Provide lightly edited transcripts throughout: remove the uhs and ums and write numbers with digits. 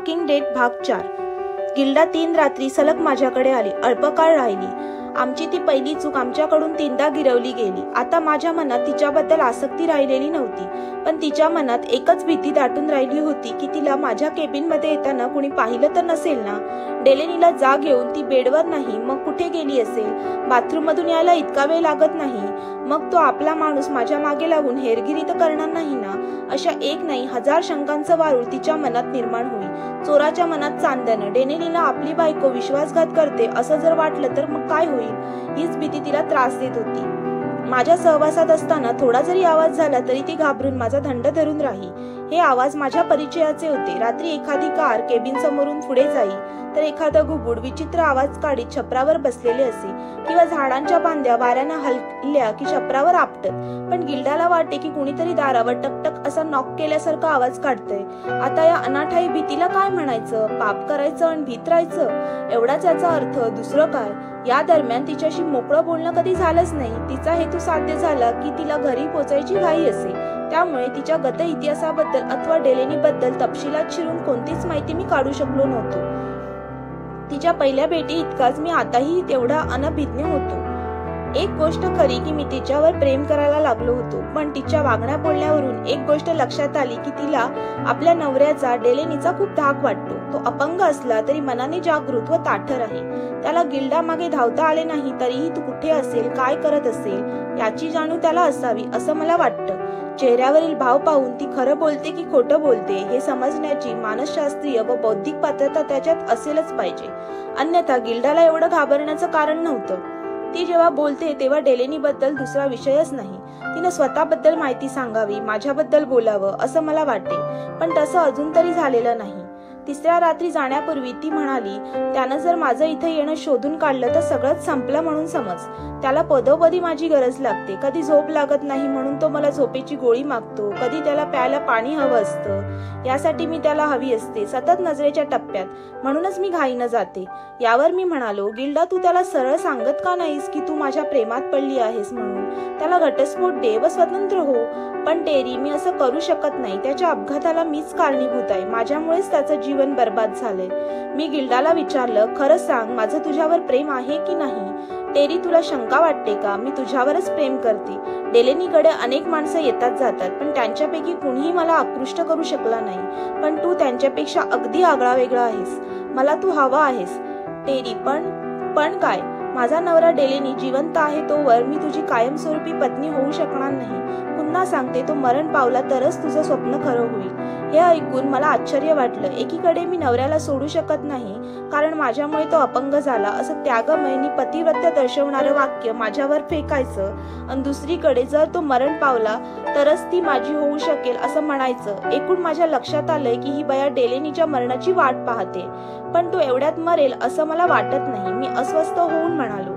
Walking date भाग 4। गिल्डा 3 रात्री सलग माझ्याकडे आली, अल्पकाळ राहिली। आमची ती पहिली चूक आमच्याकडून 3दा गिरवली गेली। आता माझ्या मनात तिच्याबद्दल आसक्ती राहिलेली नव्हती, पण तिच्या मनात एकच भीती दाटून राहिली होती की तिला माझ्या केबिनमध्ये येताना कुणी पाहिलं तर नसेल ना। डेलेनीला जाग येऊन ती बेडवर नाही मग कुठे गेली असेल? बाथरूममधून यायला इतका वेळ लागत नाही, मग तो आपला माणूस माझ्या मागे लागून हेरगिरी तर करणार नाही ना? अशा एक नाही 1000 शंकांचं वारूळ तिच्या मनात निर्माण होईल। चोराच्या मनात चांदणं। डेलेनीला आपली बायको विश्वासघात करते असं जर वाटलं तर मग काय होईल? हीच भीती तिला त्रास देत होती। माझ्या सहवासात असताना थोडा जरी आवाज झाला तरी ती घाबरून माझा धंड धरून राही। हे आवाज माझ्या परिचयाचे होते। रात्री एखादी कार केबिन समोरून पुढे जाई तर एखादा घुबड विचित्र आवाज काढीत छपरावर बसलेले असे, किंवा झाडांच्या फांद्या वाऱ्यानं हलल्या की छपरावर आपटत। पण गिल्डाला वाटे की कुणीतरी दारावर टकटक असा नॉक केल्यासारखा आवाज काढतंय। आता या अनाठाई भीतीला काय म्हणायचं? पाप करायचं आणि भीत राहायचं, एवढाच याचा अर्थ, दुसरं काय? या दरम्यान तिच्याशी मोकळं बोलणं कधी झालंच नाही। तिचा हेतू साध्य झाला की तिला घरी पोचायची घाई असे, त्यामुळे तिच्या गत इतिहासाबद्दल अथवा डेलेनीबद्दल तपशिलात शिरून कोणतीच माहिती मी काढू शकलो नव्हतो। तिच्या पहिल्या भेटी इतकाच मी आताही तेवढा अनभिज्ञ होतो। एक गोष्ट खरी की मी तिच्यावर प्रेम करायला लागलो होतो, पण तिच्या वागण्या बोलण्यावरून एक गोष्ट लक्षात आली की तिला आपल्या नवऱ्याचा, डेलेनीचा खूप धाक वाटतो। तो अपंग असला तरी मनाने जागृत व ताठर आहे। त्याला गिल्डा मागे धावता आले नाही तरीही तू कुठे असेल, काय करत असेल याची जाणीव त्याला असावी असं मला वाटतं। चेहऱ्यावरील भाव पाहून ती खरं बोलते की खोटं बोलते हे समजण्याची मानसशास्त्रीय व बौद्धिक पात्रता त्याच्यात असेलच पाहिजे, अन्यथा गिल्डाला एवढं घाबरण्याचं कारण नव्हतं। ती जेव्हा बोलते तेव्हा डेलेनीबद्दल दुसरा विषयच नाही। तिनं स्वतःबद्दल माहिती सांगावी, माझ्याबद्दल बोलावं असं मला वाटे, पण तसं अजून तरी झालेलं नाही। तिसऱ्या रात्री जाण्यापूर्वी ती म्हणाली, त्यानं जर माझं इथे येणं शोधून काढलं तर सगळंच संपलं म्हणून समज। त्याला पदोपदी माझी गरज लागते। कधी झोप लागत नाही म्हणून तो मला झोपेची गोळी मागतो, कधी त्याला प्यायला पाणी हवं असतं, यासाठी मी त्याला हवी असते, सतत नजरेच्या टप्प्यात, म्हणूनच मी घाईनं जाते। यावर मी म्हणालो, गिल्डा तू त्याला सरळ सांगत का नाहीस की तू माझ्या प्रेमात पडली आहेस म्हणून? त्याला घटस्फोट दे व स्वतंत्र हो। पण टेरी, मी असं करू शकत नाही। त्याच्या अपघाताला मीच कारणीभूत आहे, माझ्यामुळेच त्याचं जीवन बर्बाद झालंय। मी गिल्डाला विचारलं, खरं सांग, माझं तुझ्यावर प्रेम आहे की नाही? टेरी, तुला शंका वाटते का? मी तुझ्यावरच प्रेम करते। डेलेनीकडे अनेक माणसं येतात जातात, पण त्यांच्यापैकी कुणीही मला आकृष्ट करू शकला नाही, पण तू त्यांच्यापेक्षा अगदी आगळा वेगळा आहेस। मला तू हवा आहेस। टेरी, पण काय? माझा नवरा डेलेनी जिवंत आहे तोवर मी तुझी कायमस्वरूपी पत्नी होऊ शकणार नाही। पुन्हा सांगते, तो मरण पावला तरच तुझं स्वप्न खरं होईल। हे ऐकून मला आश्चर्य वाटलं। एकीकडे मी नवऱ्याला सोडू शकत नाही कारण माझ्यामुळे तो अपंग झाला असं त्यागमयनी पतिव्रत्य दर्शवणारं वाक्य माझ्यावर फेकायचं, आणि दुसरीकडे जर तो मरण पावला तरच ती माझी होऊ शकेल असं म्हणायचं। एकूण माझ्या लक्षात आलंय की ही बया डेलेनीच्या मरणाची वाट पाहते, पण तो एवढ्यात मरेल असं मला वाटत नाही। मी अस्वस्थ होऊन म्हणालो।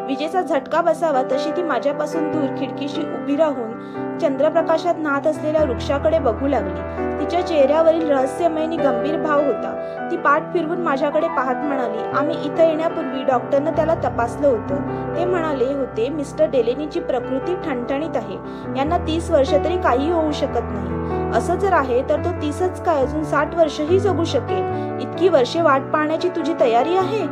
विजेचा झटका बसावा तशी ती माझ्यापासून दूर खिडकीशी उभी राहून चंद्रप्रकाशात नाहत असलेल्या वृक्षाकडे बघू लागली। तिच्या चेहऱ्यावरील रहस्यमय आणि गंभीर भाव होता। ती पाठ फिरवून माझ्याकडे पाहत म्हणाली, आम्ही इथं येण्यापूर्वी डॉक्टरनं त्याला तपासलं होतं। ते म्हणाले होते, मिस्टर डेलेनीची प्रकृती ठणठणीत आहे, यांना 30 वर्ष तरी काही होऊ शकत नाही। असं जर आहे तर तो 30च काय अजून 60 वर्षही जगू शकेल। इतकी वर्षे वाट पाहण्याची तुझी तयारी आहे?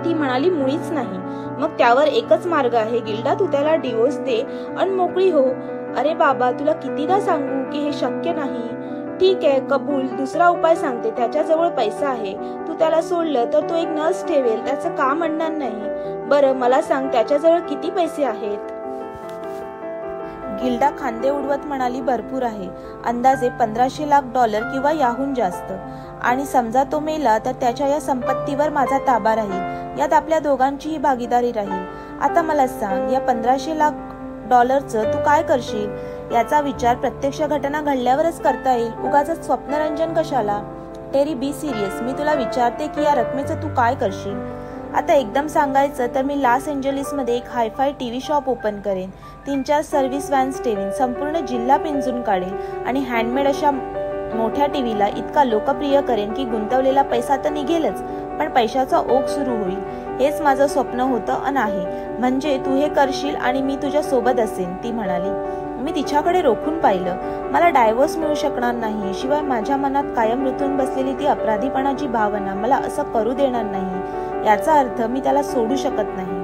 ती म्हणाली, मुळीच नाही। मग त्यावर एकच मार्ग आहे, गिल्डा, तू त्याला डिवोर्स दे आणि मोकळी हो। अरे बाबा, तुला कितीदा सांगू की हे शक्य नाही? ठीक आहे, कबूल। दुसरा उपाय सांगते, त्याच्याजवळ पैसा आहे, तू त्याला सोडलं तर तो एक नर्स ठेवेल, त्याचं काम आणणार नाही। बरं, मला सांग, त्याच्याजवळ किती पैसे आहेत? गिल्डा खांदे उडवत म्हणाली, भरपूर आहे, अंदाजे $1500 लाख किंवा याहून जास्त। आणि समजा तो मेला तर त्याच्या या संपत्तीवर माझा ताबा राहील, यात आपल्या दोघांचीही भागीदारी राहील। आता मला सांग, या $1500 लाख तू काय करशील? याचा विचार प्रत्यक्ष घटना घडल्यावरच करता येईल, उगाच स्वप्नरंजन कशाला? Terry, be serious. मी तुला विचारते की या रकमेचं तू काय करशील? आता एकदम सांगायचं तर मी लॉस एंजलिसमध्ये एक हायफाय टीव्ही शॉप ओपन करेन, 3-4 सर्व्हिस व्हॅन्स ठेवीन, संपूर्ण जिल्हा पिंजून काढेन आणि हँडमेड अशा मोठ्या टीव्हीला इतका लोकप्रिय करेन की गुंतवलेला पैसा तर निघेलच, पण पैशाचा ओघ सुरू होईल। हेच माझं स्वप्न होतं आहे। म्हणजे तू हे करशील आणि मी तुझ्या सोबत असेन, ती म्हणाली। मी तिच्याकडे रोखून पाहिलं. मला डायव्होर्स मिळू शकणार नाही, शिवाय माझ्या मनात कायम रुतून बसलेली ती अपराधीपणाची भावना मला असं करू देणार नाही. याचा अर्थ मी त्याला सोडू शकत नाही.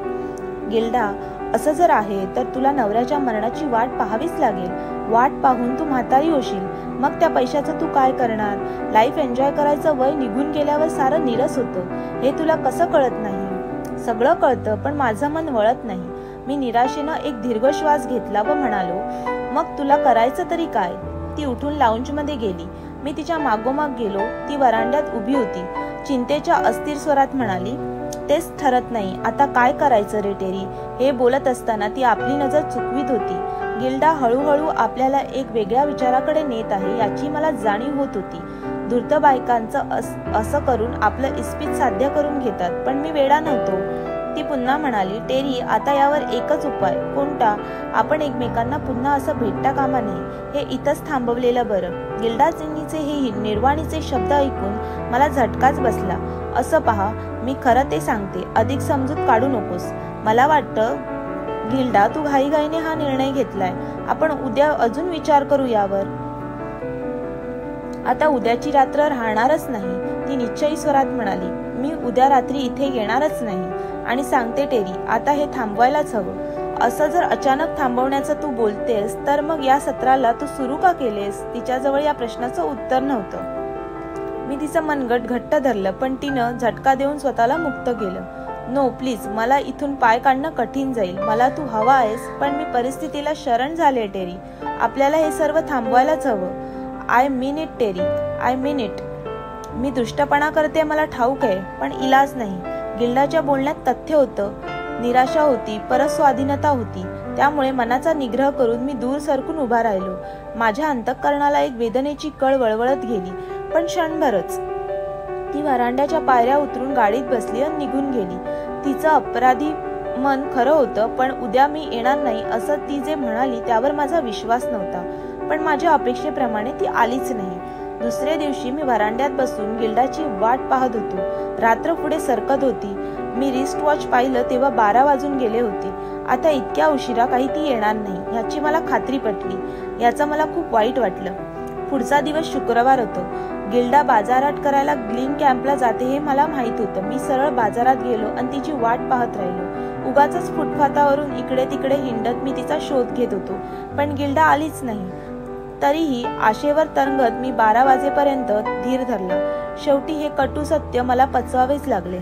गिल्डा, असं जर आहे तर तुला नवऱ्याच्या मरणाची वाट पाहावीच लागेल. वाट पाहून तू म्हातारी होशील. मग त्या पैशाचं तू काय करणार? लाईफ एन्जॉय करायचं वय निघून गेल्यावर सारं निरस होतं. हे तुला कसं कळत नाही? सगळं कळतं, पण माझं मन वळत नाही. मी निराशेनं एक दीर्घ श्वास घेतला व म्हणालो, मग तुला करायचं तरी काय? ती उठून लाऊंजमध्ये गेली. मी तिच्या मागोमाग गेलो. ती वरांड्यात उभी होती. चिंतेच्या अस्थिर स्वरात म्हणाली, तेच ठरत नाही, आता काय करायचं रे टेरी? हे बोलत असताना ती आपली नजर चुकवीत होती. गिल्डा हळूहळू आपल्याला एक वेगळ्या विचाराकडे नेत आहे याची मला जाणीव होत होती. धूर्त बायकांचं असं करून आपलं इस्पित साध्य करून घेतात, पण मी वेडा नव्हतो. ती पुन्हा म्हणाली, टेरी, आता यावर एकच उपाय. कोणता? आपण एकमेकांना पुन्हा असं भेटता कामा नये. हे इथंच थांबवलेलं बरं. गिल्डाचीचे हे निर्वाणीचे शब्द ऐकून मला झटकाच बसला. असं पहा, मी खरं ते सांगते, अधिक समजूत काढू नकोस. मला वाटतं गिल्डा, तू घाईघाईने हा निर्णय घेतलाय. आपण उद्या अजून विचार करू यावर. आता उद्याची रात्र राहणारच नाही, ती निश्चयी स्वरात म्हणाली. मी उद्या रात्री इथे येणारच नाही. आणि सांगते टेरी, आता हे थांबवायलाच हवं. असं जर अचानक थांबवण्याचं तू बोलतेस तर मग या सत्राला तू सुरू का केलेस? तिच्याजवळ या प्रश्नाचं उत्तर नव्हतं. मी तिचं मनगट घट्ट धरलं, पण तिनं झटका देऊन स्वतःला मुक्त केलं. नो प्लीज, मला इथून पाय काढणं कठीण जाईल. मला तू हवा आहेस, पण मी परिस्थितीला शरण झाले टेरी. आपल्याला हे सर्व थांबवायलाच हवं. I mean it Terry, I mean it. मी दुष्टपणा करते मला ठाऊक आहे, पण इलाज नाही. गिल्डाच्या बोलण्यात तथ्य होतं. निराशा होती, परस्वाधीनता होती. त्यामुळे मनाचा निग्रह करून मी दूर सरकून उभा राहिलो. माझ्या अंतःकरणाला एक वेदनेची कळ वळवळत गेली, पण क्षणभरच. ती वरांड्याच्या पायऱ्या उतरून गाडीत बसली आणि निघून गेली. तिचं अपराधी मन खरं होतं, पण उद्या मी येणार नाही असं ती जे म्हणाली त्यावर माझा विश्वास नव्हता. पण माझ्या अपेक्षेप्रमाणे ती आलीच नाही. दुसऱ्या दिवशी मी वरांड्यात बसून गिल्डाची वाट पाहत होतो. रात्र पुढे सरकत होती. मी रिस्ट वॉच पाहिलं तेव्हा 12 वाजून गेले होते. आता इतक्या उशिरा काही ती येणार नाही याची मला खात्री पटली. याचं मला खूप वाईट वाटलं. पुढचा दिवस शुक्रवार होतो. गिल्डा बाजारात करायला ग्लीन कॅम्पला जाते हे मला माहित होतं. मी सरळ बाजारात गेलो आणि तिची वाट पाहत राहिलो. उगाचच फुटपाथावरून इकडे तिकडे हिंडत मी तिचा शोध घेत होतो, पण गिल्डा आलीच नाही. तरीही आशेवर तरंगत मी 12 वाजेपर्यंत धीर धरला. शेवटी हे कटू सत्य मला पचवावेच लागले.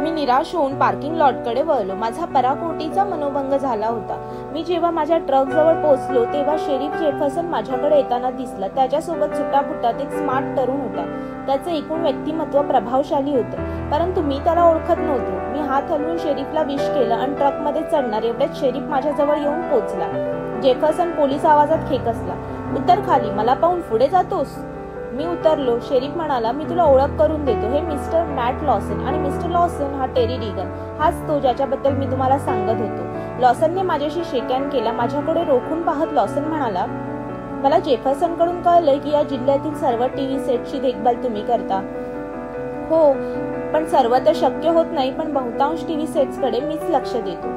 मी निराश होऊन पार्किंग लॉटकडे वळलो. माझा पराकोटीचा मनोभंग झाला होता. मी जेव्हा माझ्या ट्रक जवळ पोहोचलो तेव्हा शेरीफ जेफरसन माझ्याकडे येताना दिसला. त्याच्यासोबत सुटापुटात एक स्मार्ट तरुण होता. त्याचे एकूण व्यक्तिमत्व प्रभावशाली होतं, परंतु मी त्याला ओळखत नव्हतो. मी हात हलवून शेरीफला विश केलं आणि ट्रकमध्ये चढणार एवढ्यात शेरीफ माझ्याजवळ येऊन पोहोचला. जेफरसन पोलीस आवाजात खेकसला, उतर खाली, मला पाहून पुढे जातोस? मी उतरलो. शेरीफ म्हणाला, मी तुला ओळख करून देतो. हे मिस्टर मॅट लॉसन, आणि मिस्टर लॉसन हा टेरी रिगन. हाच तो ज्याच्याबद्दल मी तुम्हाला सांगत होतो. लॉसनने माझ्याशी शेकहँड केला. माझ्याकडे रोखून पाहत लॉसन म्हणाला, मला जेफरसन कडून कळलंय की या जिल्ह्यातील सर्व टीव्ही सेटची देखभाल तुम्ही करता. हो, पण सर्व तर शक्य होत नाही, पण बहुतांश टीव्ही सेट्सकडे मीच लक्ष देतो.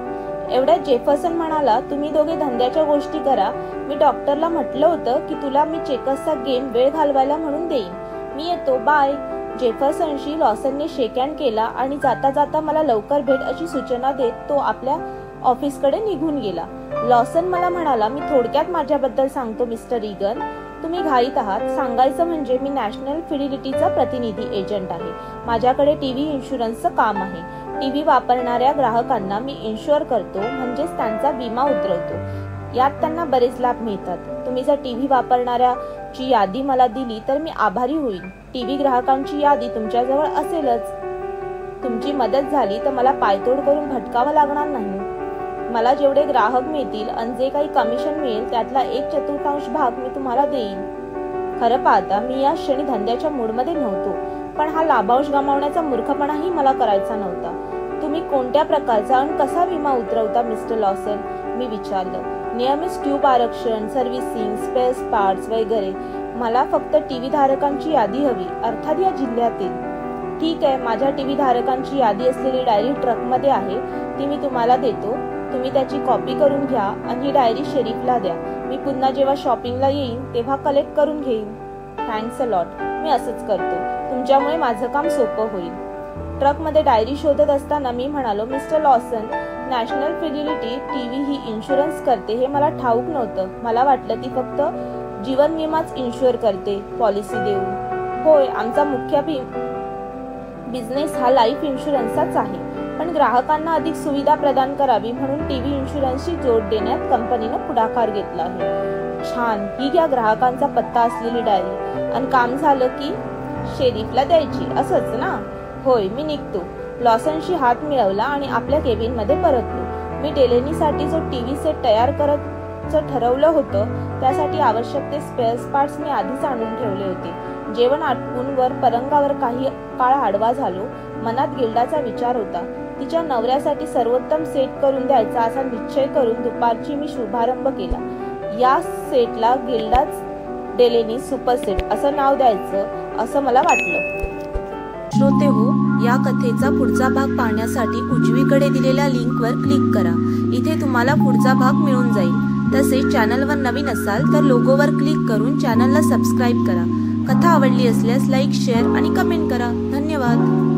एवढ्यात जेफरसन म्हणाला, तुम्ही दोघे धंद्याच्या गोष्टी करा. मी डॉक्टरला म्हटलं होतं की तुला मी चेकर्सचा गेम वेळ घालवायला म्हणून देईन. मी येतो, बाय. जेफरसनशी लॉसनने शेकहँड केला आणि जाता जाता मला लवकर भेट अशी सूचना देत तो आपल्या ऑफिसकडे निघून गेला. लॉसन मला म्हणाला, मी थोडक्यात माझ्याबद्दल सांगतो मिस्टर रिगन. तुम्ही घाईत आहात. सांगायचं म्हणजे मी नॅशनल फिडिलिटीचा प्रतिनिधी एजंट आहे. माझ्याकडे टीव्ही इन्शुरन्सचं काम आहे. टीव्ही वापरणाऱ्या ग्राहकांना मी इन्शुअर करतो, म्हणजेच त्यांचा विमा उतरवतो. यात त्यांना बरेच लाभ मिळतात. तुम्ही जर टीव्ही वापरणाऱ्याची यादी मला दिली तर मी आभारी होईन. टीव्ही ग्राहकांची यादी तुमच्याजवळ असेलच. तुमची मदत झाली तर मला पायतोड करून भटकावं लागणार नाही. मला जेवढे ग्राहक मिळतील आणि जे काही कमिशन मिळेल त्यातला 1/4 भाग मी तुम्हाला देईन. खरं पाहता मी या क्षणी धंद्याच्या मूडमध्ये नव्हतो, पण हा लाभांश गमावण्याचा मूर्खपणाही मला करायचा नव्हता. तुम्ही कोणत्या प्रकारचा आणि कसा विमा उतरवता मिस्टर लॉसन? मी विचारलं. नियमित ट्यूब आरक्षण, सर्व्हिसिंग, स्पेअर पार्ट्स वगैरे. मला फक्त टीव्ही धारकांची यादी हवी, अर्थात या जिल्ह्यातील. ठीक आहे, माझ्या टीव्ही धारकांची यादी असलेली डायरी ट्रकमध्ये आहे, ती मी तुम्हाला देतो. तुम्ही त्याची कॉपी करून घ्या आणि ही डायरी शेरीफला द्या. मी पुन्हा जेव्हा शॉपिंगला येईन तेव्हा कलेक्ट करून घेईन. Thanks a lot. मी असंच करतो. तुमच्यामुळे माझं काम सोपं होईल. ट्रकमध्ये डायरी शोधत असताना मी म्हणालो, mister Lawson, National Fidelity TV ही इन्शुरन्स करते हे मला ठाऊक नव्हतं. मला वाटलं ती फक्त जीवन विमाच इन्शुअर करते पॉलिसी देऊन. होय, आमचा मुख्य बिझनेस हा लाईफ इन्शुरन्सचाच आहे, पण ग्राहकांना अधिक सुविधा प्रदान करावी म्हणून टीव्ही इन्शुरन्सची जोड देण्यात कंपनीनं पुढाकार घेतला आहे. छान. ही घ्या ग्राहकांचा पत्ता असलेली डायरी. आणि काम झालं की शेरीफला द्यायची, असंच ना? होय. मी निघतो. लॉसनशी हात मिळवला आणि आपल्या केबिनमध्ये परतलो. मी डेलेनीसाठी जो टीव्ही सेट तयार करायचं ठरवलं होतं त्यासाठी आवश्यक ते स्पेअर पार्ट्स मी आधीच आणून ठेवले होते. जेवण आटपून वर पलंगावर काही काळ आडवा झालो. मनात गिल्डाचा विचार होता. तिच्या नवऱ्यासाठी सर्वोत्तम सेट करून द्यायचा असा निश्चय करून दुपारची मी शुभारंभ केला. या सेटला गिल्डाच डेलेनी सुपर सेट असं नाव द्यायचं असं मला वाटलं. श्रोते हो, या कथेचा पुढचा भाग पाहण्यासाठी उजवीकडे दिलेल्या लिंकवर क्लिक करा. इथे तुम्हाला पुढचा भाग मिळून जाईल. तसेच चॅनलवर नवीन असाल तर लोगोवर क्लिक करून चॅनलला सबस्क्राईब करा. कथा आवडली असल्यास लाईक, शेअर आणि कमेंट करा. धन्यवाद.